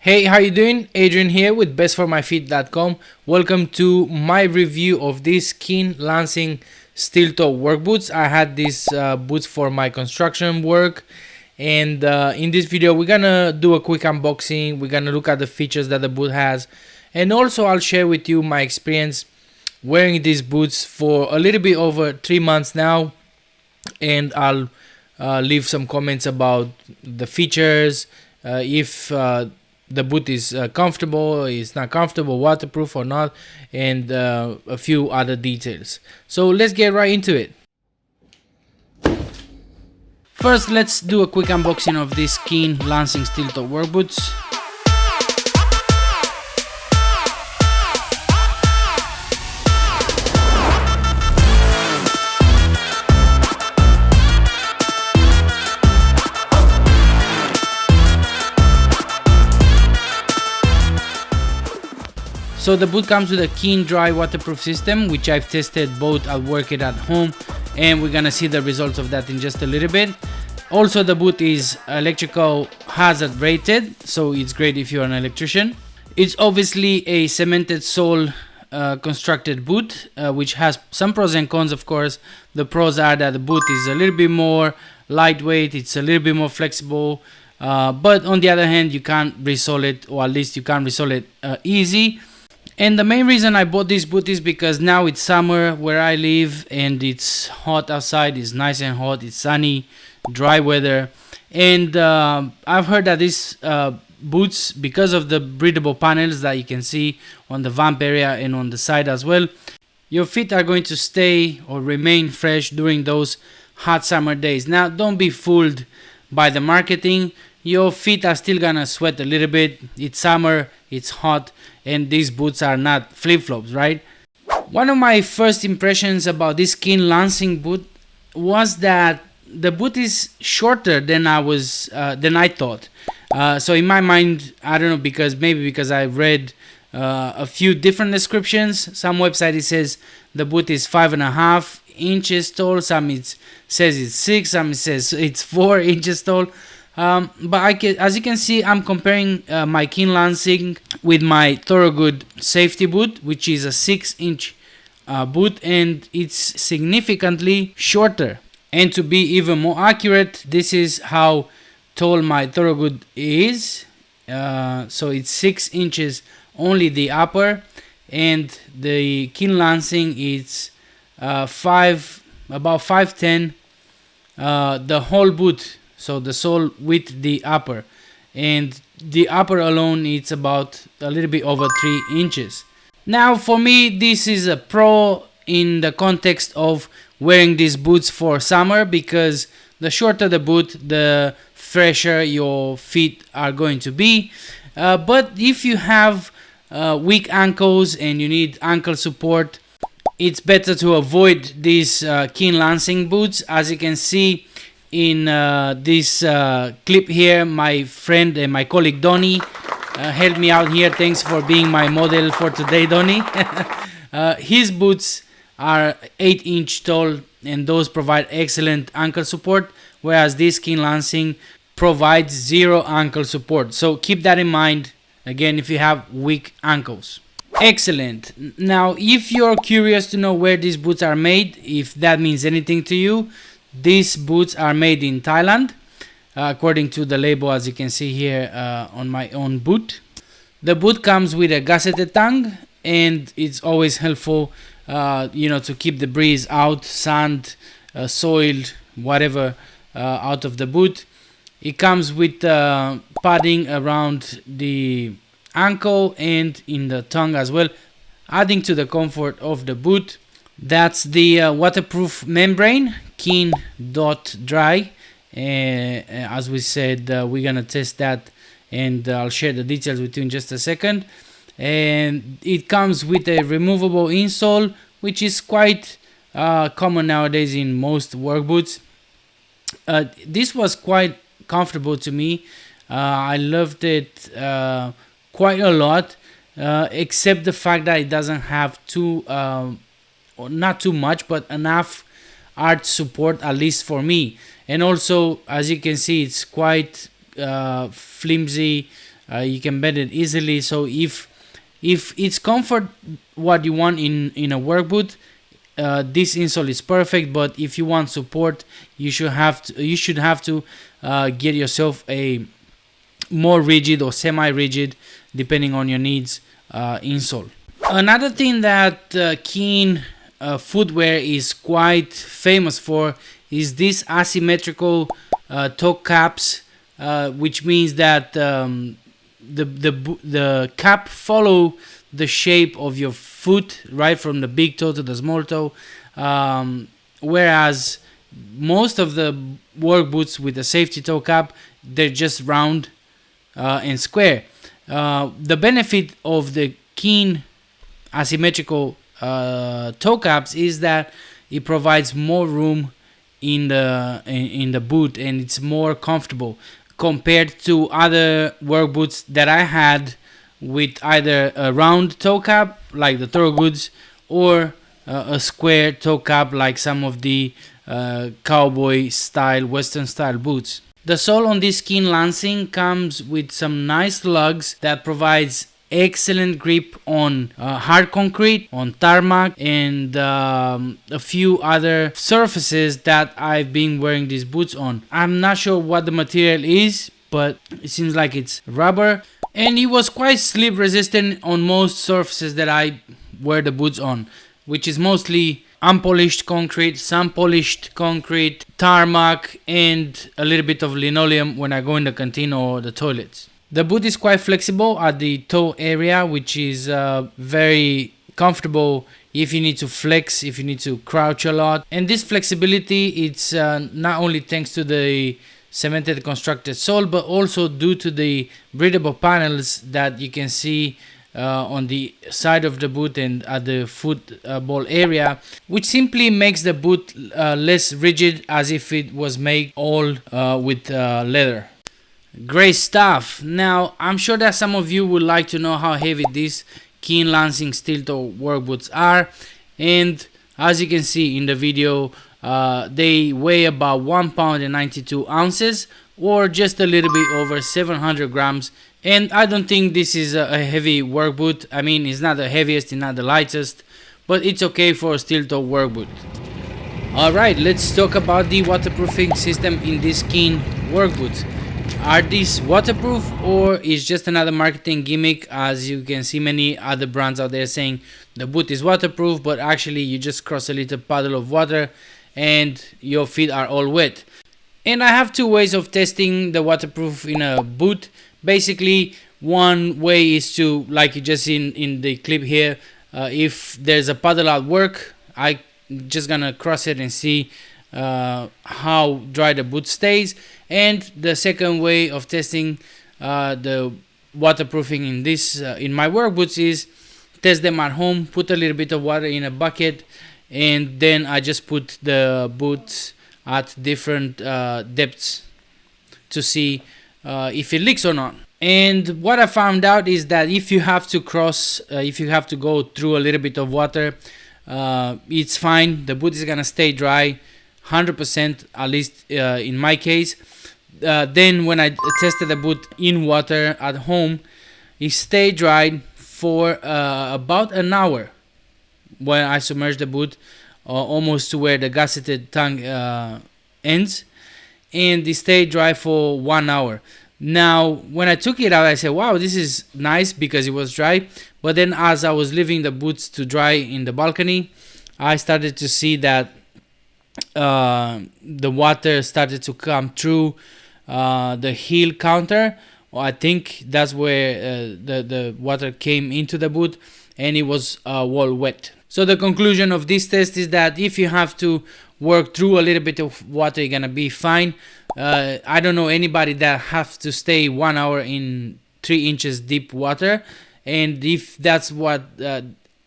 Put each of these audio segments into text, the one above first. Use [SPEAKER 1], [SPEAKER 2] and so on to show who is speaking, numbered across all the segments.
[SPEAKER 1] Hey, how you doing? Adrian here with bestformyfeet.com. Welcome to my review of these KEEN Lansing steel toe work boots. I had these boots for my construction work, and in this video we're gonna do a quick unboxing. We're gonna look at the features that the boot has, and also I'll share with you my experience wearing these boots for a little bit over 3 months now, and I'll leave some comments about the features, if the boot is comfortable, it's not comfortable, waterproof or not, and a few other details. So let's get right into it. First, let's do a quick unboxing of these KEEN Lansing steel toe work boots. So the boot comes with a KEEN dry waterproof system, which I've tested both at work and at home, and we're gonna see the results of that in just a little bit. Also, the boot is electrical hazard rated, so it's great if you're an electrician. It's obviously a cemented sole constructed boot, which has some pros and cons. Of course, the pros are that the boot is a little bit more lightweight, it's a little bit more flexible, but on the other hand, you can't resole it, or at least you can't resole it easy. And the main reason I bought this boot is because now it's summer where I live and it's hot outside. It's nice and hot, it's sunny, dry weather, and I've heard that these boots, because of the breathable panels that you can see on the vamp area and on the side as well, your feet are going to stay or remain fresh during those hot summer days. Now, don't be fooled by the marketing. Your feet are still gonna sweat a little bit. It's summer, it's hot, and these boots are not flip-flops, right? One of my first impressions about this KEEN Lansing boot was that the boot is shorter than I thought. So in my mind, I don't know, because I read a few different descriptions. Some website it says the boot is 5.5 inches tall. Some it says it's 6. Some it says it's 4 inches tall. But as you can see, I'm comparing my KEEN Lansing with my Thorogood safety boot, which is a 6-inch boot, and it's significantly shorter. And to be even more accurate, this is how tall my Thorogood is. So it's 6 inches only the upper, and the KEEN Lansing is about 5'10", the whole boot. So the sole with the upper, and the upper alone, it's about a little bit over 3 inches. Now, for me, this is a pro in the context of wearing these boots for summer, because the shorter the boot, the fresher your feet are going to be. But if you have weak ankles and you need ankle support, it's better to avoid these KEEN Lansing boots. As you can see in this clip here, my friend and my colleague Donnie helped me out here. Thanks for being my model for today, Donnie. His boots are 8-inch tall, and those provide excellent ankle support, whereas this KEEN Lansing provides 0 ankle support. So keep that in mind, again, if you have weak ankles. Excellent. Now, if you're curious to know where these boots are made, if that means anything to you, these boots are made in Thailand, according to the label, as you can see here on my own boot. The boot comes with a gusseted tongue, and it's always helpful, to keep the breeze out, sand, soil, whatever, out of the boot. It comes with padding around the ankle and in the tongue as well, adding to the comfort of the boot. That's the waterproof membrane, KEEN Dry. As we said, we're gonna test that, and I'll share the details with you in just a second. And it comes with a removable insole, which is quite common nowadays in most work boots. This was quite comfortable to me. I loved it quite a lot, except the fact that it doesn't have or not too much, but enough arch support, at least for me. And also, as you can see, it's quite flimsy, You can bend it easily. So if it's comfort what you want in a work boot, this insole is perfect. But if you want support, you should have to get yourself a more rigid or semi-rigid, depending on your needs, insole. Another thing that KEEN footwear is quite famous for is this asymmetrical toe caps, which means that the cap follow the shape of your foot, right from the big toe to the small toe, whereas most of the work boots with the safety toe cap, they're just round and square. The benefit of the KEEN asymmetrical toe caps is that it provides more room in the boot, and it's more comfortable compared to other work boots that I had with either a round toe cap like the Thorogoods or a square toe cap like some of the cowboy style, western style boots. The sole on this KEEN Lansing comes with some nice lugs that provides excellent grip on hard concrete, on tarmac, and a few other surfaces that I've been wearing these boots on. I'm not sure what the material is, but it seems like it's rubber, and it was quite slip resistant on most surfaces that I wear the boots on, which is mostly unpolished concrete, some polished concrete, tarmac, and a little bit of linoleum when I go in the canteen or the toilets. The boot is quite flexible at the toe area, which is very comfortable if you need to flex, if you need to crouch a lot. And this flexibility, it's not only thanks to the cemented constructed sole, but also due to the breathable panels that you can see on the side of the boot and at the football area, which simply makes the boot less rigid, as if it was made all with leather. Great stuff. Now I'm sure that some of you would like to know how heavy these KEEN Lansing steel toe work boots are, and as you can see in the video, they weigh about 1 pound and 92 ounces, or just a little bit over 700 grams. And I don't think this is a heavy work boot. I mean, it's not the heaviest, it's not the lightest, but it's okay for a steel toe work boot. Alright, let's talk about the waterproofing system in these KEEN work boots. Are these waterproof, or is just another marketing gimmick? As you can see many other brands out there saying the boot is waterproof, but actually you just cross a little puddle of water and your feet are all wet. And I have two ways of testing the waterproof in a boot. Basically, one way is to, like you just seen in the clip here, if there's a puddle at work, I just gonna cross it and see how dry the boot stays. And the second way of testing the waterproofing in this in my work boots is test them at home, put a little bit of water in a bucket, and then I just put the boots at different depths to see if it leaks or not. And what I found out is that if you have to cross, if you have to go through a little bit of water, it's fine. The boot is gonna stay dry 100%, at least in my case. Then when I tested the boot in water at home, it stayed dry for about an hour when I submerged the boot almost to where the gasketed tongue ends, and it stayed dry for 1 hour. Now when I took it out, I said, wow, this is nice because it was dry. But then as I was leaving the boots to dry in the balcony, I started to see that the water started to come through the heel counter. I think that's where the water came into the boot, and it was all wet. So the conclusion of this test is that if you have to work through a little bit of water, you're gonna be fine. I don't know anybody that have to stay 1 hour in 3 inches deep water, and if that's what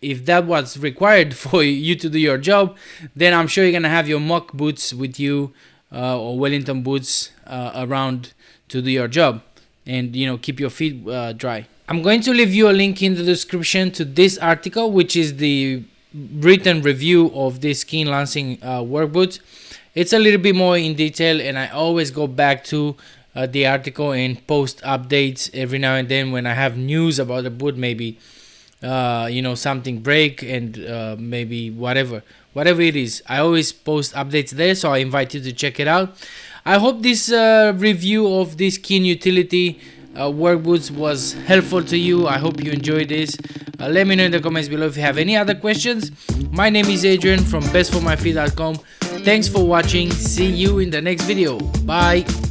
[SPEAKER 1] if that was required for you to do your job, then I'm sure you're gonna have your mock boots with you, or Wellington boots around to do your job, and keep your feet dry. I'm going to leave you a link in the description to this article, which is the written review of this KEEN Lansing work boots. It's a little bit more in detail, and I always go back to the article and post updates every now and then when I have news about the boot. Maybe something break, and maybe whatever it is, I always post updates there, so I invite you to check it out. I hope this review of this KEEN Utility work boots was helpful to you. I hope you enjoyed this. Let me know in the comments below if you have any other questions. My name is Adrian from bestformyfeet.com. Thanks for watching. See you in the next video. Bye.